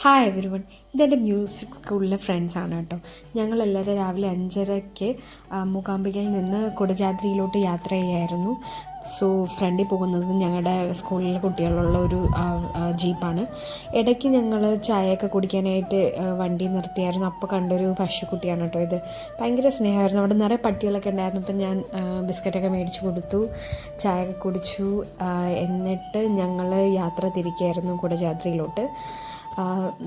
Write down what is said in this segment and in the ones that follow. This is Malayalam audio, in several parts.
ഹായ് എവരി വൺ, ഇതെൻ്റെ മ്യൂസിക് സ്കൂളിലെ ഫ്രണ്ട്സാണ് കേട്ടോ. ഞങ്ങളെല്ലാവരും രാവിലെ 5:30-ക്ക് മൂകാംബികയിൽ നിന്ന് കുടജാദ്രിയിലോട്ട് യാത്ര ചെയ്യായിരുന്നു. സോ ഫ്രണ്ടിൽ പോകുന്നത് ഞങ്ങളുടെ സ്കൂളിലെ കുട്ടികളുള്ള ഒരു ജീപ്പാണ്. ഇടയ്ക്ക് ഞങ്ങൾ ചായയൊക്കെ കുടിക്കാനായിട്ട് വണ്ടി നിർത്തിയായിരുന്നു. അപ്പോൾ കണ്ടൊരു പശുക്കുട്ടിയാണ് കേട്ടോ ഇത്. ഭയങ്കര സ്നേഹമായിരുന്നു. അവിടെ നിറയെ പട്ടികളൊക്കെ ഉണ്ടായിരുന്നു. അപ്പം ഞാൻ ബിസ്ക്കറ്റൊക്കെ മേടിച്ച് കൊടുത്തു, ചായയൊക്കെ കുടിച്ചു. എന്നിട്ട് ഞങ്ങൾ യാത്ര തിരിക്കുകയായിരുന്നു കുടജാദ്രിയിലോട്ട്.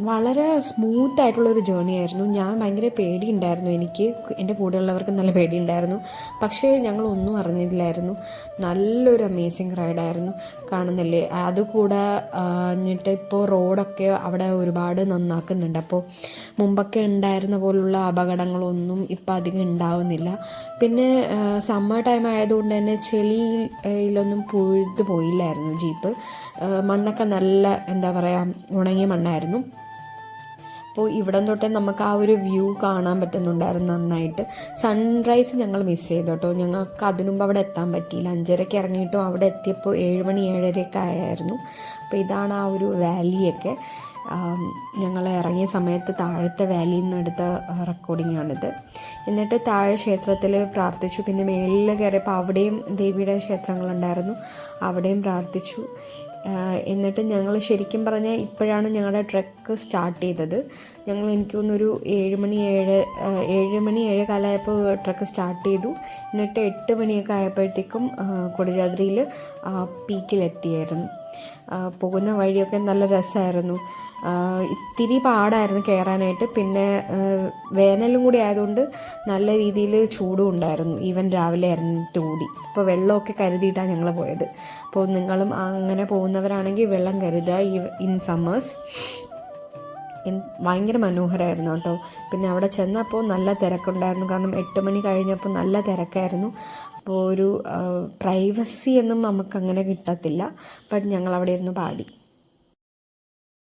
വളരെ സ്മൂത്തായിട്ടുള്ളൊരു ജേർണി ആയിരുന്നു. ഞാൻ ഭയങ്കര പേടിയുണ്ടായിരുന്നു, എനിക്ക് എൻ്റെ കൂടെയുള്ളവർക്ക് നല്ല പേടിയുണ്ടായിരുന്നു. പക്ഷേ ഞങ്ങളൊന്നും അറിഞ്ഞില്ലായിരുന്നു. നല്ലൊരു അമേസിങ് റൈഡായിരുന്നു. കാണുന്നില്ലേ, അതുകൂടെ എന്നിട്ട് ഇപ്പോൾ റോഡൊക്കെ അവിടെ ഒരുപാട് നന്നാക്കുന്നുണ്ട്. അപ്പോൾ മുമ്പൊക്കെ ഉണ്ടായിരുന്ന പോലുള്ള അപകടങ്ങളൊന്നും ഇപ്പം അധികം ഉണ്ടാവുന്നില്ല. പിന്നെ സമ്മർ ടൈം ആയതുകൊണ്ട് തന്നെ ചെളിയിലൊന്നും പുഴുതു പോയില്ലായിരുന്നു ജീപ്പ്. മണ്ണൊക്കെ നല്ല എന്താ പറയുക, ഉണങ്ങിയ മണ്ണായിരുന്നു. അപ്പോൾ ഇവിടം തൊട്ടേ നമുക്ക് ആ ഒരു വ്യൂ കാണാൻ പറ്റുന്നുണ്ടായിരുന്നു നന്നായിട്ട്. സൺറൈസ് ഞങ്ങൾ മിസ് ചെയ്തു കേട്ടോ. ഞങ്ങൾക്ക് അതിനു മുമ്പ് അവിടെ എത്താൻ പറ്റിയില്ല. 5:30-ക്ക് ഇറങ്ങിയിട്ടും അവിടെ എത്തിയപ്പോൾ 7 മണി 7:30-ഒക്കെ ആയിരുന്നു. അപ്പോൾ ഇതാണ് ആ ഒരു വാലിയൊക്കെ. ഞങ്ങൾ ഇറങ്ങിയ സമയത്ത് താഴത്തെ വാലിയിൽ നിന്ന് എടുത്ത റെക്കോർഡിങ്ങാണിത്. എന്നിട്ട് താഴെ ക്ഷേത്രത്തിൽ പ്രാർത്ഥിച്ചു. പിന്നെ മേളിൽ കയറിയപ്പോൾ അവിടെയും ദേവിയുടെ ക്ഷേത്രങ്ങളുണ്ടായിരുന്നു, അവിടെയും പ്രാർത്ഥിച്ചു. എന്നിട്ട് ഞങ്ങൾ ശരിക്കും പറഞ്ഞാൽ ഇപ്പോഴാണ് ഞങ്ങളുടെ ട്രെക്ക് സ്റ്റാർട്ട് ചെയ്തത്. എനിക്ക് തോന്നുന്നൊരു 7 മണി 7:15 ആയപ്പോൾ ട്രെക്ക് സ്റ്റാർട്ട് ചെയ്തു. എന്നിട്ട് 8 മണിയൊക്കെ ആയപ്പോഴത്തേക്കും കുടജാദ്രിയിൽ പീക്കിലെത്തിയായിരുന്നു. പോകുന്ന വഴിയൊക്കെ നല്ല രസമായിരുന്നു. ഇത്തിരി പാടായിരുന്നു കയറാനായിട്ട്. പിന്നെ വേനലും കൂടി ആയതുകൊണ്ട് നല്ല രീതിയിൽ ചൂടും ഉണ്ടായിരുന്നു. ഈവൻ രാവിലെ ഇറങ്ങിയിട്ട് കൂടി. അപ്പോൾ വെള്ളമൊക്കെ കരുതിയിട്ടാണ് ഞങ്ങൾ പോയത്. അപ്പോൾ നിങ്ങളും അങ്ങനെ പോകുന്നവരാണെങ്കിൽ വെള്ളം കരുതുക ഇൻ സമ്മേഴ്സ്. ഭയങ്കര മനോഹരമായിരുന്നു കേട്ടോ. പിന്നെ അവിടെ ചെന്നപ്പോൾ നല്ല തിരക്കുണ്ടായിരുന്നു. കാരണം 8 മണി കഴിഞ്ഞപ്പോൾ നല്ല തിരക്കായിരുന്നു. അപ്പോൾ ഒരു പ്രൈവസി ഒന്നും നമുക്കങ്ങനെ കിട്ടത്തില്ല. ബട്ട് ഞങ്ങൾ അവിടെ ഇരുന്ന് പാടി.